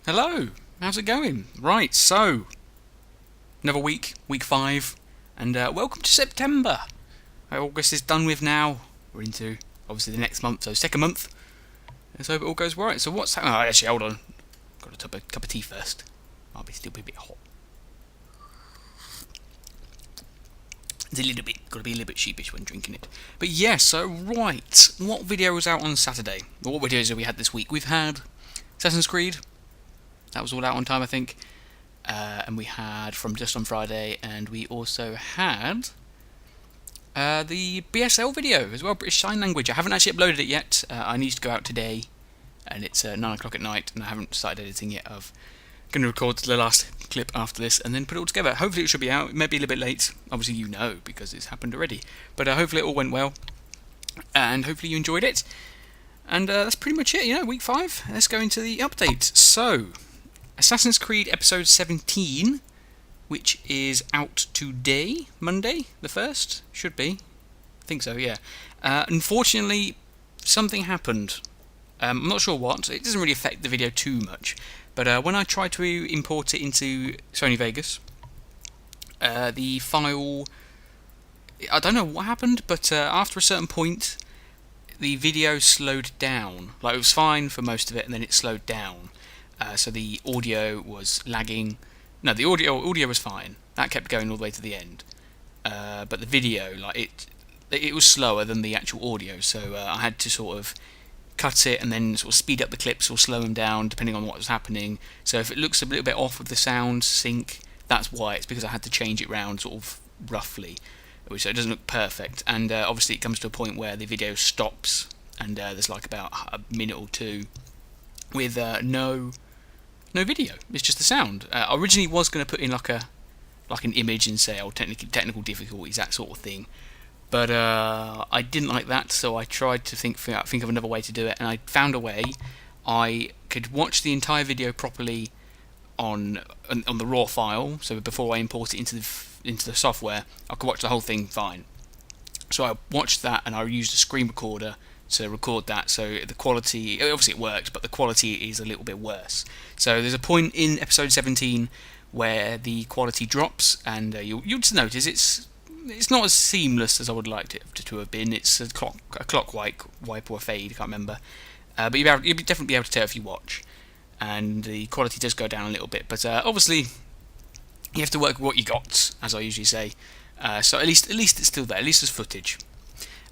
Hello, how's it going? Right, so, another week, week 5, and welcome to September. August is done with now. We're into, obviously, the next month, so second month. Let's hope it all goes right. So what's happening? Oh, actually, hold on. Got to have a cup of tea first. Might still be a bit hot. It's got to be a little bit sheepish when drinking it. But yeah, so, right, what video was out on Saturday? What videos have we had this week? We've had Assassin's Creed. That was all out on time, I think. And we had From Dust on Friday, and we also had the BSL video as well, British Sign Language. I haven't actually uploaded it yet. I need to go out today, and it's 9 o'clock at night, and I haven't started editing yet. I'm going to record the last clip after this, and then put it all together. Hopefully it should be out. It may be a little bit late. Obviously you know, because it's happened already. But hopefully it all went well, and hopefully you enjoyed it. And that's pretty much it, week 5. Let's go into the update. So, Assassin's Creed Episode 17, which is out today, Monday, the 1st, should be. I think so, yeah. Unfortunately, something happened. I'm not sure what. It doesn't really affect the video too much. But when I tried to import it into Sony Vegas, the file... I don't know what happened, but after a certain point, the video slowed down. Like, it was fine for most of it, and then it slowed down. So the audio was lagging. No, the audio was fine. That kept going all the way to the end. But the video, it was slower than the actual audio. So I had to sort of cut it and then sort of speed up the clips or slow them down depending on what was happening. So if it looks a little bit off with the sound sync, that's why. It's because I had to change it round sort of roughly, so it doesn't look perfect. And obviously it comes to a point where the video stops, and there's like about a minute or two with no video. It's just the sound. I originally was going to put in like an image and say, technical difficulties, that sort of thing. But I didn't like that, so I tried to think of another way to do it, and I found a way. I could watch the entire video properly on the raw file. So before I import it into the software, I could watch the whole thing fine. So I watched that, and I used a screen recorder to record that, so the quality, obviously it worked, but the quality is a little bit worse. So there's a point in episode 17 where the quality drops, and you'll just notice it's not as seamless as I would like it to have been. It's a clock wipe or a fade, I can't remember. But you'll definitely be able to tell if you watch, and the quality does go down a little bit. But obviously you have to work with what you got, as I usually say. So at least it's still there. At least there's footage.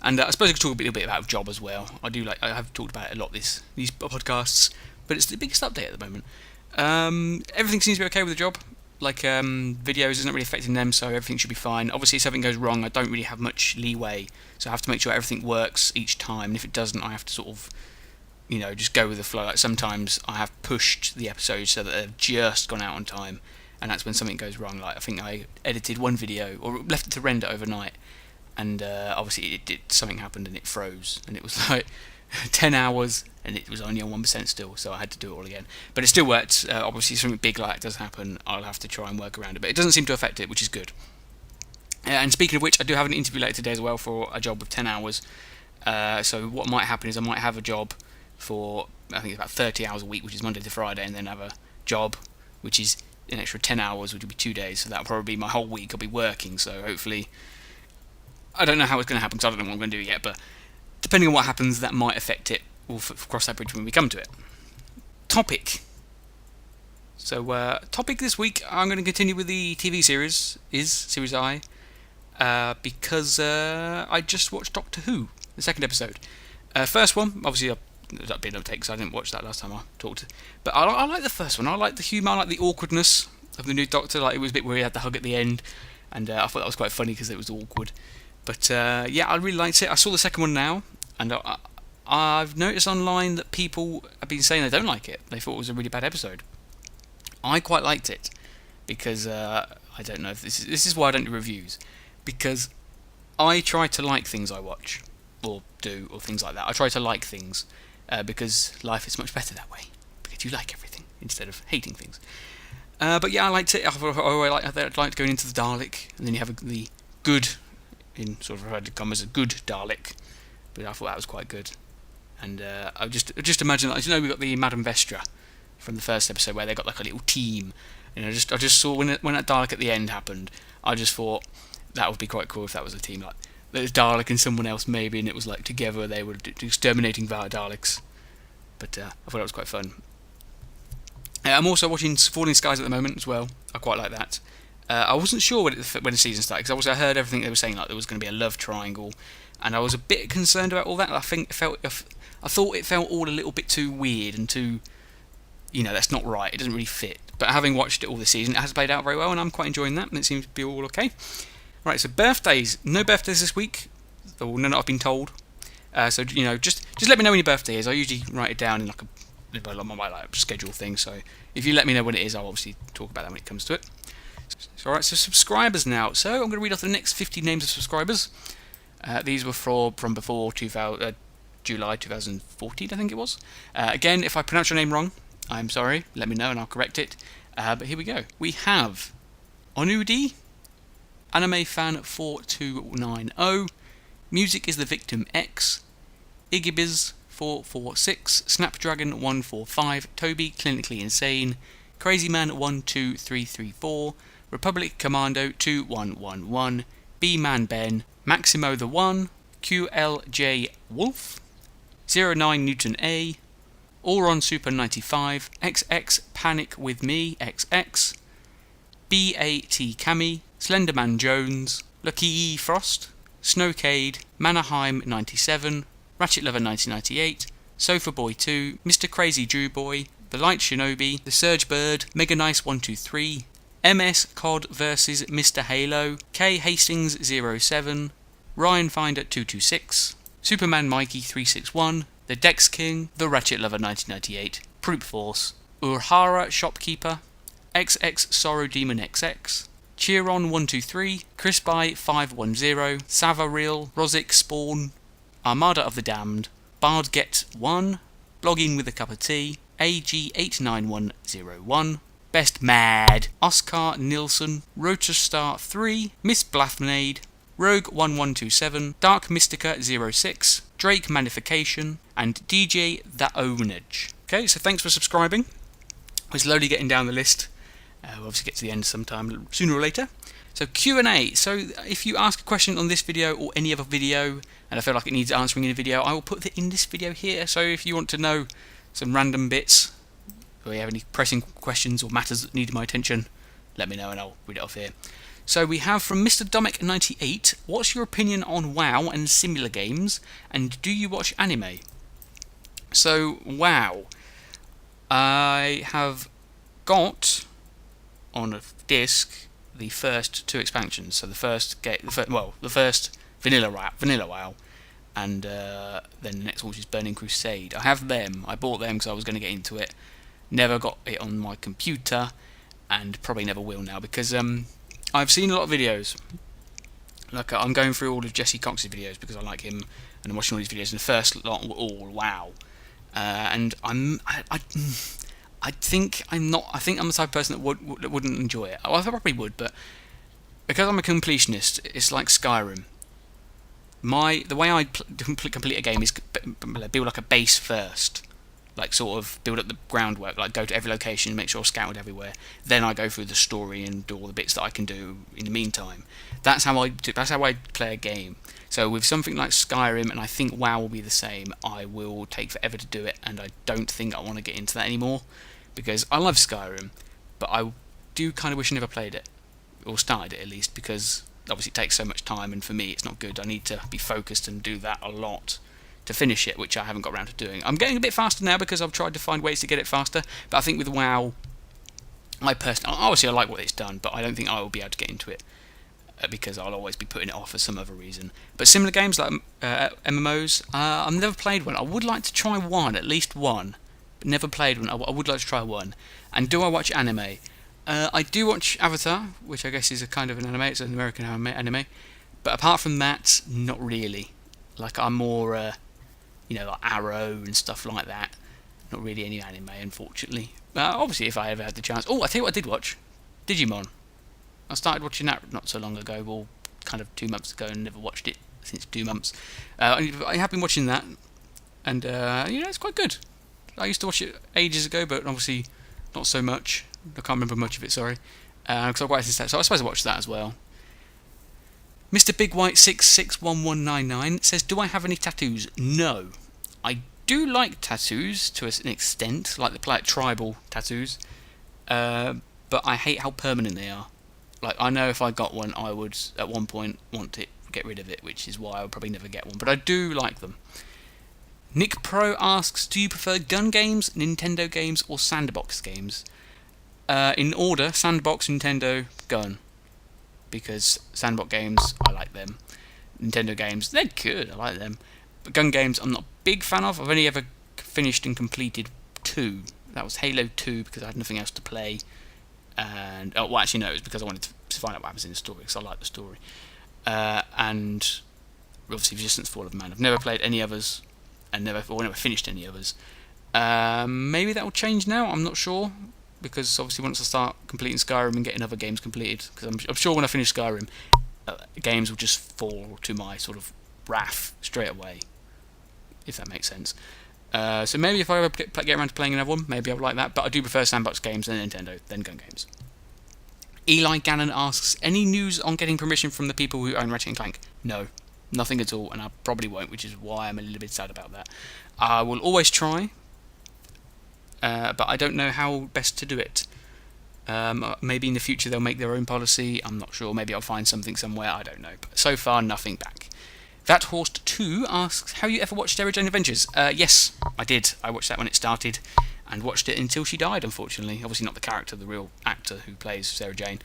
And I suppose I could talk a little bit about Job as well. I have talked about it a lot these podcasts, but it's the biggest update at the moment. Everything seems to be okay with the Job. Videos isn't really affecting them, so everything should be fine. Obviously, if something goes wrong, I don't really have much leeway, so I have to make sure everything works each time. And if it doesn't, I have to sort of, just go with the flow. Like sometimes I have pushed the episodes so that they've just gone out on time, and that's when something goes wrong. Like I think I edited one video or left it to render overnight. And obviously something happened and it froze, and it was like 10 hours and it was only on 1% still, so I had to do it all again. But it still worked. Obviously if something big like that does happen, I'll have to try and work around it, but it doesn't seem to affect it, which is good. And speaking of which, I do have an interview later today as well for a job of 10 hours. So what might happen is I might have a job for, I think it's about 30 hours a week, which is Monday to Friday, and then have a job which is an extra 10 hours, which will be 2 days, so that'll probably be my whole week I'll be working. So hopefully, I don't know how it's going to happen, because I don't know what I'm going to do yet, but depending on what happens, that might affect it. We'll cross that bridge when we come to it. Topic. So, topic this week, I'm going to continue with the TV series, Series I, because I just watched Doctor Who, the second episode. First one, obviously, that'd be no take, because I didn't watch that last time I talked. But I like the first one. I like the humour, I like the awkwardness of the new Doctor. Like, it was a bit where he had the hug at the end, and I thought that was quite funny because it was awkward. But yeah, I really liked it. I saw the second one now, and I've noticed online that people have been saying they don't like it. They thought it was a really bad episode. I quite liked it, because I don't know if this is why I don't do reviews, because I try to like things I watch, or do, or things like that. I try to like things, because life is much better that way, because you like everything, instead of hating things. But yeah, I liked it. I liked going into the Dalek, and then you have the good, in sort of inverted commas, a good Dalek, but I thought that was quite good. And I just imagine, we've got the Madame Vestra, from the first episode where they got like a little team. You know, I just saw when that Dalek at the end happened, I just thought that would be quite cool if that was a team, like there's Dalek and someone else maybe, and it was like together they were exterminating Daleks. But I thought it was quite fun. I'm also watching Falling Skies at the moment as well. I quite like that. I wasn't sure when the season started, because obviously I heard everything they were saying, like there was going to be a love triangle, and I was a bit concerned about all that. I thought it felt all a little bit too weird and too, that's not right. It doesn't really fit. But having watched it all this season, it has played out very well, and I'm quite enjoying that, and it seems to be all okay. Right, so birthdays. No birthdays this week, or none that I've been told. So just let me know when your birthday is. I usually write it down in like my schedule thing. So if you let me know when it is, I'll obviously talk about that when it comes to it. So alright, so subscribers now. So I'm going to read off the next 50 names of subscribers. These were from before July 2014, I think it was. Again, if I pronounce your name wrong, I'm sorry. Let me know and I'll correct it. But here we go. We have Onudi, Anime Fan 4290, Music is the Victim X, Iggybiz 446, Snapdragon 145, Toby Clinically Insane, Crazyman 12334, Republic Commando 2111, B-Man Ben, Maximo the One, QLJ Wolf, 09 Newton A, Allron Super 95, XX Panic with Me XX, BAT Cami, Slenderman Jones, Lucky E Frost, Snowcade, Manaheim 97, Ratchet Lover 1998, Sofa Boy 2, Mr. Crazy Jew Boy, The Light Shinobi, The Surge Bird, Mega Nice 123, MS COD vs Mr. Halo, K Hastings 07, Ryan Finder 226, Superman Mikey 361, The Dex King, The Ratchet Lover 1998, Proop Force, Urhara Shopkeeper, XX Sorrow Demon XX, Cheeron 123, Crispy 510, Savaril, Rosic Spawn, Armada of the Damned, Bardget 1, Blogging with a Cup of Tea, AG89101, Best Mad, Oscar Nilsson, Rotorstar 3, Miss Blathmade, Rogue 1127, Dark Mystica 06, Drake Magnification, and DJ The Ownage. Okay, so thanks for subscribing. We're slowly getting down the list. We'll obviously get to the end sometime sooner or later. So Q&A. So if you ask a question on this video or any other video, and I feel like it needs answering in a video, I will put it in this video here. So if you want to know some random bits, or you have any pressing questions or matters that need my attention, let me know and I'll read it off here. So we have from Mr. Domek98, what's your opinion on WoW and similar games, and do you watch anime? So WoW, I have got on a disc the first two expansions. So the first vanilla WoW, and then the next one, which is Burning Crusade. I have them. I bought them because I was going to get into it. Never got it on my computer, and probably never will now because I've seen a lot of videos. Like I'm going through all of Jesse Cox's videos because I like him, and I'm watching all these videos. And the first lot were all WoW, and I think I'm the type of person that wouldn't enjoy it. Well, I probably would, but because I'm a completionist, it's like Skyrim. The way I complete a game is build like a base first, like sort of build up the groundwork, like go to every location, make sure I've scouted everywhere. Then I go through the story and do all the bits that I can do in the meantime. That's how I play a game. So with something like Skyrim, and I think WoW will be the same, I will take forever to do it, and I don't think I want to get into that anymore. Because I love Skyrim, but I do kind of wish I never played it, or started it at least, because obviously it takes so much time, and for me it's not good. I need to be focused and do that a lot to finish it, which I haven't got around to doing. I'm getting a bit faster now because I've tried to find ways to get it faster, but I think with WoW, obviously I like what it's done, but I don't think I will be able to get into it, because I'll always be putting it off for some other reason. But similar games like MMOs, I've never played one. I would like to try one, at least one. Never played one. I would like to try one. And do I watch anime? I do watch Avatar, which I guess is a kind of an anime. It's an American anime. But apart from that, not really. Like I'm more, like Arrow and stuff like that. Not really any anime, unfortunately. Obviously, if I ever had the chance. Oh, I tell you what I did watch. Digimon. I started watching that not so long ago. Well, kind of 2 months ago, and never watched it since 2 months. I have been watching that, and it's quite good. I used to watch it ages ago, but obviously not so much. I can't remember much of it, sorry. Because I watched that, so I suppose I watched that as well. Mr. Big White 661199 says, do I have any tattoos? No. I do like tattoos to an extent, like the tribal tattoos, but I hate how permanent they are. Like, I know if I got one, I would at one point want to get rid of it, which is why I would probably never get one. But I do like them. Nick Pro asks, do you prefer gun games, Nintendo games, or sandbox games? In order, sandbox, Nintendo, gun. Because sandbox games, I like them. Nintendo games, they're good, I like them. But gun games, I'm not a big fan of. I've only ever finished and completed 2. That was Halo 2, because I had nothing else to play. And, it was because I wanted to find out what happens in the story, because I like the story. And, obviously, Resistance Fall of Man. I've never played any others, and never finished any others. Maybe that will change now, I'm not sure. Because obviously once I start completing Skyrim and getting other games completed, because I'm sure when I finish Skyrim, games will just fall to my sort of wrath straight away, if that makes sense. So maybe if I ever get around to playing another one, maybe I would like that, but I do prefer sandbox games, then Nintendo, then gun games. Eli Gannon asks, any news on getting permission from the people who own Ratchet & Clank? No, nothing at all, and I probably won't, which is why I'm a little bit sad about that. I will always try, but I don't know how best to do it. Maybe in the future they'll make their own policy, I'm not sure, maybe I'll find something somewhere, I don't know, but so far nothing back. That Horst 2 asks, have you ever watched Sarah Jane Adventures? Yes, I did. I watched that when it started, and watched it until she died, unfortunately. Obviously not the character, the real actor who plays Sarah Jane.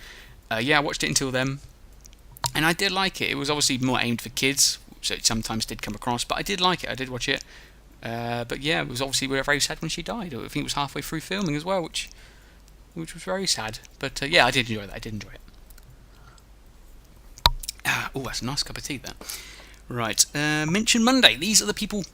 I watched it until then, and I did like it. It was obviously more aimed for kids, so it sometimes did come across, but I did like it, I did watch it. But yeah, it was obviously very sad when she died. I think it was halfway through filming as well, which was very sad. But yeah, I did enjoy that. Oh, that's a nice cup of tea, that. Right, Mention Monday. These are the people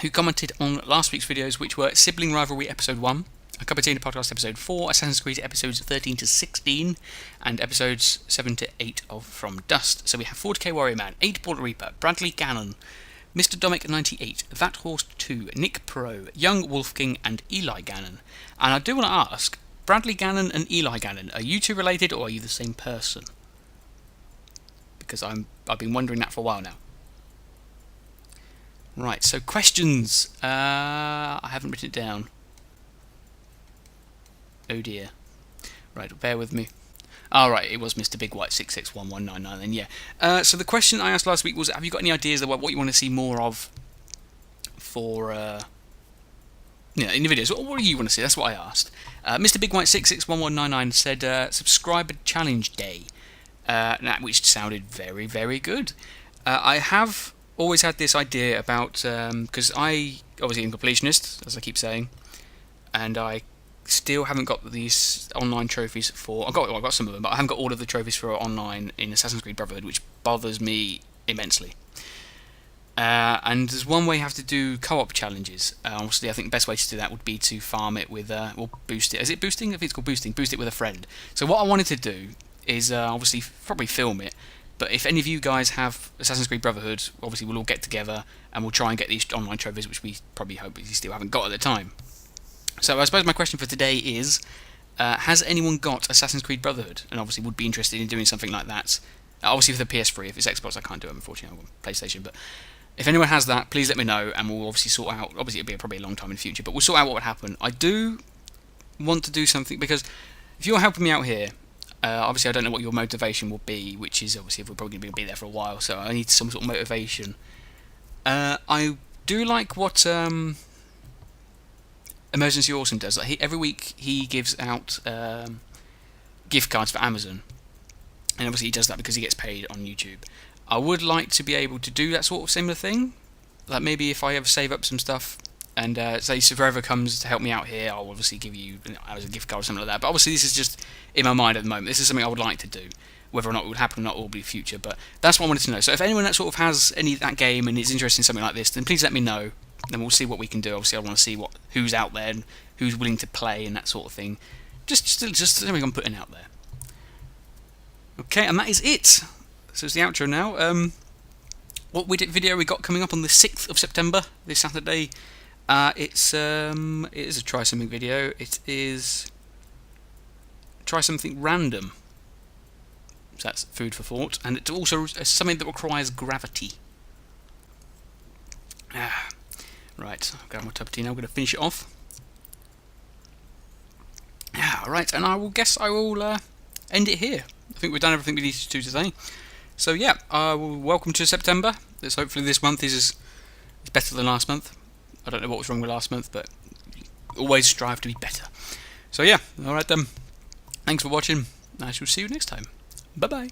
who commented on last week's videos, which were Sibling Rivalry Episode 1, A Cup of Tea in a Podcast Episode 4, Assassin's Creed Episodes 13 to 16, and Episodes 7 to 8 of From Dust. So we have 40k Warrior Man, 8 Border Reaper, Bradley Gannon, Mr. Domic 98, That Horse 2, Nick Pro, Young Wolf King, and Eli Gannon. And I do want to ask, Bradley Gannon and Eli Gannon, are you two related or are you the same person? Because I've been wondering that for a while now. Right, so questions. I haven't written it down. Oh dear. Right, bear with me. Right, it was Mr. Big White 661199 then, yeah. So the question I asked last week was, have you got any ideas about what you want to see more of for, in the videos? What do you want to see? That's what I asked. Mr. Big White 661199 said, subscriber challenge day, which sounded very, very good. I have always had this idea about, because I obviously am a completionist, as I keep saying, and I still haven't got these online trophies for. I've got some of them, but I haven't got all of the trophies for online in Assassin's Creed Brotherhood, which bothers me immensely. And there's one way you have to do co-op challenges. Obviously, I think the best way to do that would be to farm it with, or boost it. Is it boosting? I think it's called boosting. Boost it with a friend. So what I wanted to do is obviously probably film it. But if any of you guys have Assassin's Creed Brotherhood, obviously we'll all get together and we'll try and get these online trophies, which we probably hope you still haven't got at the time. So I suppose my question for today is, has anyone got Assassin's Creed Brotherhood? And obviously would be interested in doing something like that. Obviously for the PS3, if it's Xbox I can't do it, unfortunately, I'm on PlayStation. But if anyone has that, please let me know and we'll obviously sort out, obviously it'll be probably a long time in the future, but we'll sort out what would happen. I do want to do something, because if you're helping me out here, obviously I don't know what your motivation will be, which is obviously if we're probably going to be there for a while, so I need some sort of motivation. I do like what Emergency Awesome does. Like every week he gives out gift cards for Amazon, and obviously he does that because he gets paid on YouTube. I would like to be able to do that sort of similar thing. Like maybe if I ever save up some stuff and say if whoever comes to help me out here, I'll obviously give you as a gift card or something like that. But obviously this is just in my mind at the moment. This is something I would like to do. Whether or not it would happen or not will be future. But that's what I wanted to know. So if anyone that sort of has any of that game and is interested in something like this, then please let me know. Then we'll see what we can do. Obviously I want to see who's out there and who's willing to play and that sort of thing. Just something I'm putting out there. Okay, and that is it. So it's the outro now. What video we got coming up on the 6th of September, this Saturday, It is a try something video. It is try something random. So that's food for thought, and it's also something that requires gravity. Right, I've got my cup of tea now. I'm going to finish it off. Right, and I will end it here. I think we've done everything we needed to do today. So yeah, welcome to September. Hopefully this month is better than last month. I don't know what was wrong with last month, but always strive to be better. So yeah, alright then. Thanks for watching. I shall see you next time. Bye bye.